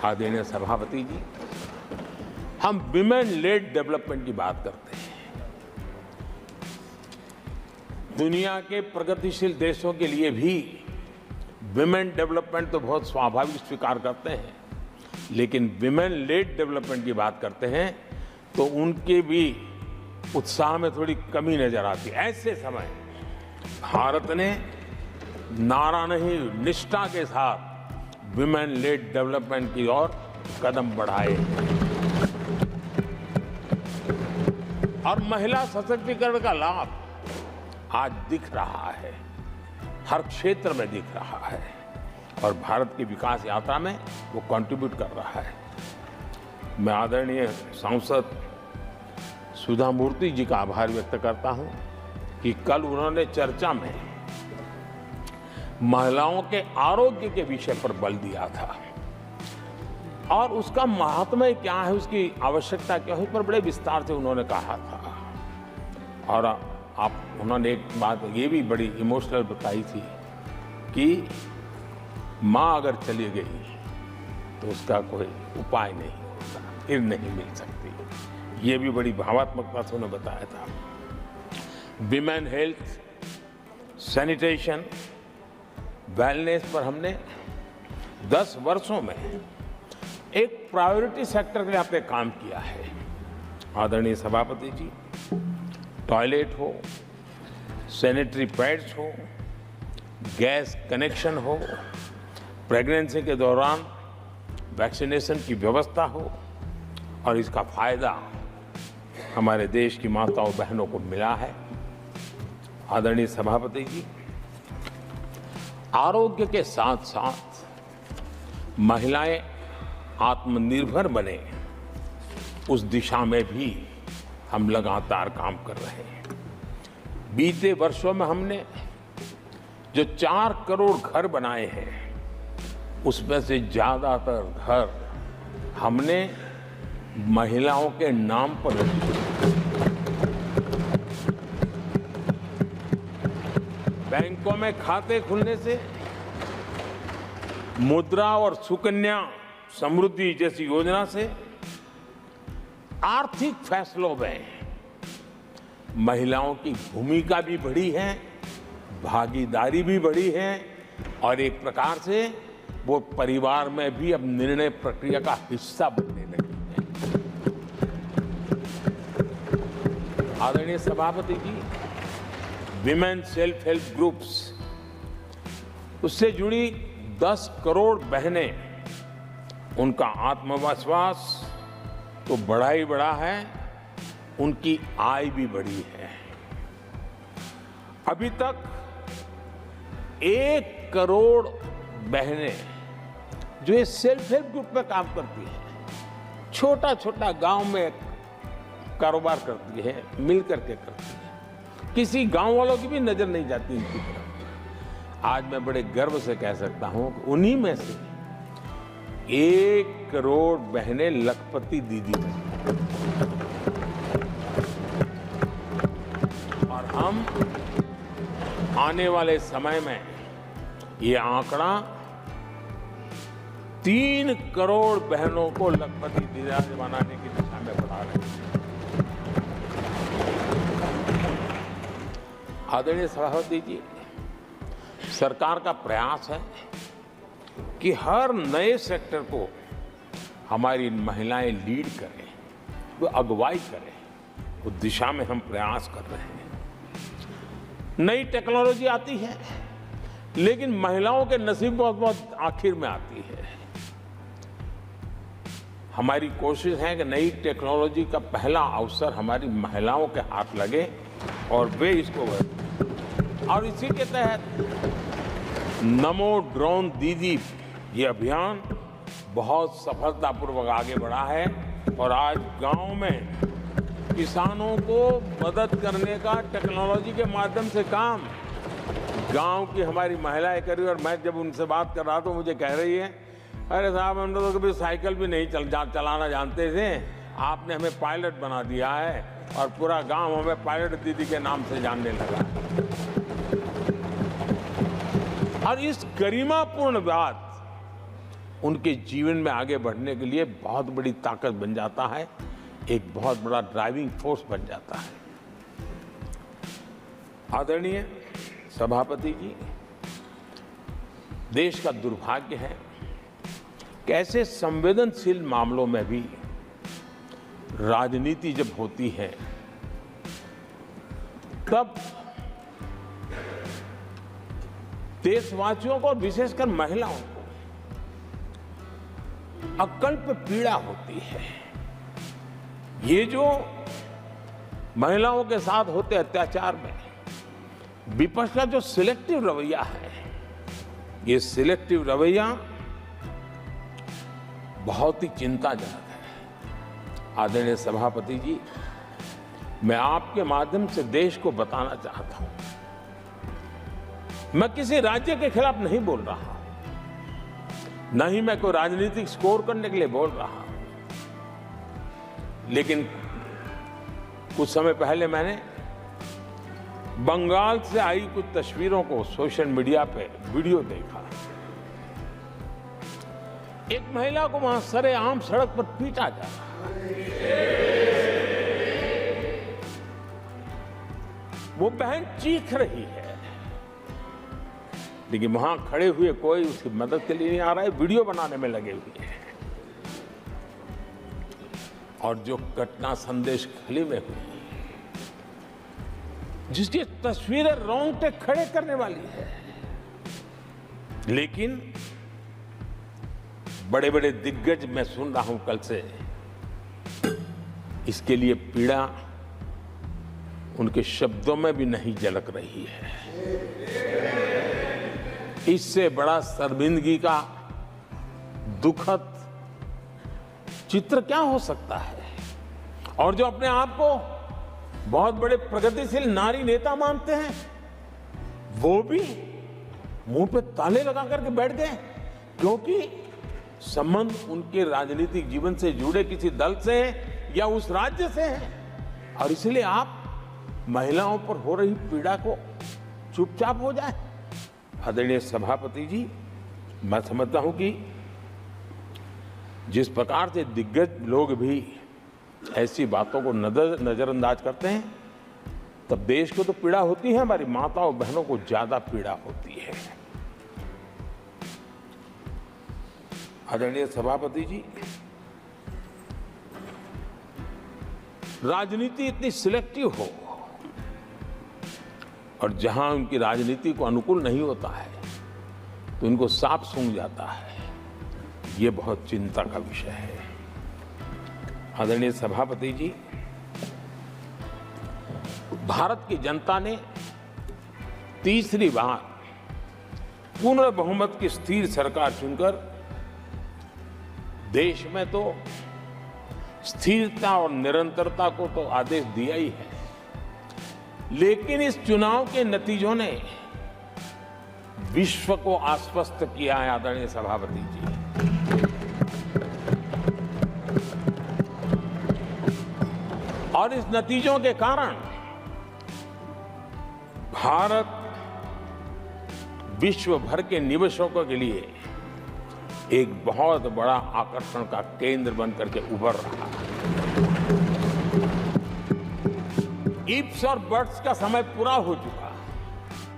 आदरणीय सभापति जी, हम विमेन लेड डेवलपमेंट की बात करते हैं। दुनिया के प्रगतिशील देशों के लिए भी विमेन डेवलपमेंट तो बहुत स्वाभाविक स्वीकार करते हैं, लेकिन विमेन लेड डेवलपमेंट की बात करते हैं तो उनके भी उत्साह में थोड़ी कमी नजर आती है। ऐसे समय भारत ने नारा नहीं, निष्ठा के साथ विमेन लेड डेवलपमेंट की ओर कदम बढ़ाए और महिला सशक्तिकरण का लाभ आज दिख रहा है, हर क्षेत्र में दिख रहा है और भारत की विकास यात्रा में वो कंट्रीब्यूट कर रहा है। मैं आदरणीय सांसद सुधा मूर्ति जी का आभार व्यक्त करता हूं कि कल उन्होंने चर्चा में महिलाओं के आरोग्य के विषय पर बल दिया था और उसका महात्म्य क्या है, उसकी आवश्यकता क्या है, उस पर बड़े विस्तार से उन्होंने कहा था। और उन्होंने एक बात ये भी बड़ी इमोशनल बताई थी कि माँ अगर चली गई तो उसका कोई उपाय नहीं होता, फिर नहीं मिल सकती। ये भी बड़ी भावात्मकता से उन्होंने बताया था। विमेन हेल्थ, सैनिटेशन, वेलनेस पर हमने 10 वर्षों में एक प्रायोरिटी सेक्टर के लिए आपने काम किया है। आदरणीय सभापति जी, टॉयलेट हो, सैनिटरी पैड्स हो, गैस कनेक्शन हो, प्रेगनेंसी के दौरान वैक्सीनेशन की व्यवस्था हो और इसका फायदा हमारे देश की माताओं बहनों को मिला है। आदरणीय सभापति जी, आरोग्य के साथ साथ महिलाएं आत्मनिर्भर बने, उस दिशा में भी हम लगातार काम कर रहे हैं। बीते वर्षों में हमने जो 4 करोड़ घर बनाए हैं, उसमें से ज्यादातर घर हमने महिलाओं के नाम पर बैंकों में खाते खुलने से, मुद्रा और सुकन्या समृद्धि जैसी योजना से, आर्थिक फैसलों में महिलाओं की भूमिका भी बढ़ी है, भागीदारी भी बढ़ी है और एक प्रकार से वो परिवार में भी अब निर्णय प्रक्रिया का हिस्सा बनने लगी है। आदरणीय सभापति जी, विमेन सेल्फ हेल्प ग्रुप्स, उससे जुड़ी 10 करोड़ बहनें, उनका आत्मविश्वास तो बढ़ा ही बढ़ा है, उनकी आय भी बढ़ी है। अभी तक 1 करोड़ बहनें जो ये सेल्फ हेल्प ग्रुप में काम करती हैं, छोटा छोटा गांव में कारोबार करती है, मिल करके करती है, किसी गांव वालों की भी नजर नहीं जाती इनकी तरफ। आज मैं बड़े गर्व से कह सकता हूं कि उन्हीं में से 1 करोड़ बहनें लखपति दीदी बनी और हम आने वाले समय में ये आंकड़ा 3 करोड़ बहनों को लखपति दीदी बनाने की दिशा में बढ़ा रहे हैं। आदरणीय सभापति जी, सरकार का प्रयास है कि हर नए सेक्टर को हमारी महिलाएं लीड करें, वो अगुवाई करें, उस दिशा में हम प्रयास कर रहे हैं। नई टेक्नोलॉजी आती है, लेकिन महिलाओं के नसीब बहुत आखिर में आती है। हमारी कोशिश है कि नई टेक्नोलॉजी का पहला अवसर हमारी महिलाओं के हाथ लगे और वे इसको, और इसी के तहत नमो ड्रोन दीदी ये अभियान बहुत सफलतापूर्वक आगे बढ़ा है और आज गांव में किसानों को मदद करने का टेक्नोलॉजी के माध्यम से काम गांव की हमारी महिलाएं कर रही है। और मैं जब उनसे बात कर रहा तो मुझे कह रही है, अरे साहब हम तो कभी साइकिल भी नहीं चलाना जानते थे, आपने हमें पायलट बना दिया है और पूरा गांव हमें पायलट दीदी के नाम से जानने लगा। और इस गरिमापूर्ण बात उनके जीवन में आगे बढ़ने के लिए बहुत बड़ी ताकत बन जाता है, एक बहुत बड़ा ड्राइविंग फोर्स बन जाता है। आदरणीय सभापति जी, देश का दुर्भाग्य है कि ऐसे संवेदनशील मामलों में भी राजनीति जब होती है तब देशवासियों को और विशेषकर महिलाओं को अकल्प पीड़ा होती है। ये जो महिलाओं के साथ होते अत्याचार में विपक्ष का जो सिलेक्टिव रवैया है, ये सिलेक्टिव रवैया बहुत ही चिंताजनक है। आदरणीय सभापति जी, मैं आपके माध्यम से देश को बताना चाहता हूं, मैं किसी राज्य के खिलाफ नहीं बोल रहा, न ही मैं कोई राजनीतिक स्कोर करने के लिए बोल रहा, लेकिन कुछ समय पहले मैंने बंगाल से आई कुछ तस्वीरों को सोशल मीडिया पे वीडियो देखा। एक महिला को वहां सरेआम सड़क पर पीटा जा रहा है। वो बहन चीख रही है, लेकिन वहां खड़े हुए कोई उसकी मदद के लिए नहीं आ रहा है, वीडियो बनाने में लगे हुए हैं। और जो घटना संदेश खली में हुई, जिसकी तस्वीरें रोंगटे खड़े करने वाली है, लेकिन बड़े बड़े दिग्गज मैं सुन रहा हूं कल से, इसके लिए पीड़ा उनके शब्दों में भी नहीं झलक रही है। इससे बड़ा शर्मिंदगी का दुखद चित्र क्या हो सकता है? और जो अपने आप को बहुत बड़े प्रगतिशील नारी नेता मानते हैं, वो भी मुंह पे ताले लगा करके बैठ गए, क्योंकि संबंध उनके राजनीतिक जीवन से जुड़े किसी दल से या उस राज्य से है, और इसलिए आप महिलाओं पर हो रही पीड़ा को चुपचाप हो जाए। आदरणीय सभापति जी, मैं समझता हूं कि जिस प्रकार से दिग्गज लोग भी ऐसी बातों को नजरअंदाज करते हैं, तब देश को तो पीड़ा होती है, हमारी माताओं बहनों को ज्यादा पीड़ा होती है। आदरणीय सभापति जी, राजनीति इतनी सिलेक्टिव हो और जहां उनकी राजनीति को अनुकूल नहीं होता है तो इनको साफ सूंघ जाता है, ये बहुत चिंता का विषय है। आदरणीय सभापति जी, भारत की जनता ने तीसरी बार पूर्ण बहुमत की स्थिर सरकार चुनकर देश में तो स्थिरता और निरंतरता को तो आदेश दिया ही है, लेकिन इस चुनाव के नतीजों ने विश्व को आश्वस्त किया है। आदरणीय सभापति जी, और इस नतीजों के कारण भारत विश्व भर के निवेशकों के लिए एक बहुत बड़ा आकर्षण का केंद्र बनकर के उभर रहा है। इफ्स और बट्स का समय पूरा हो चुका है।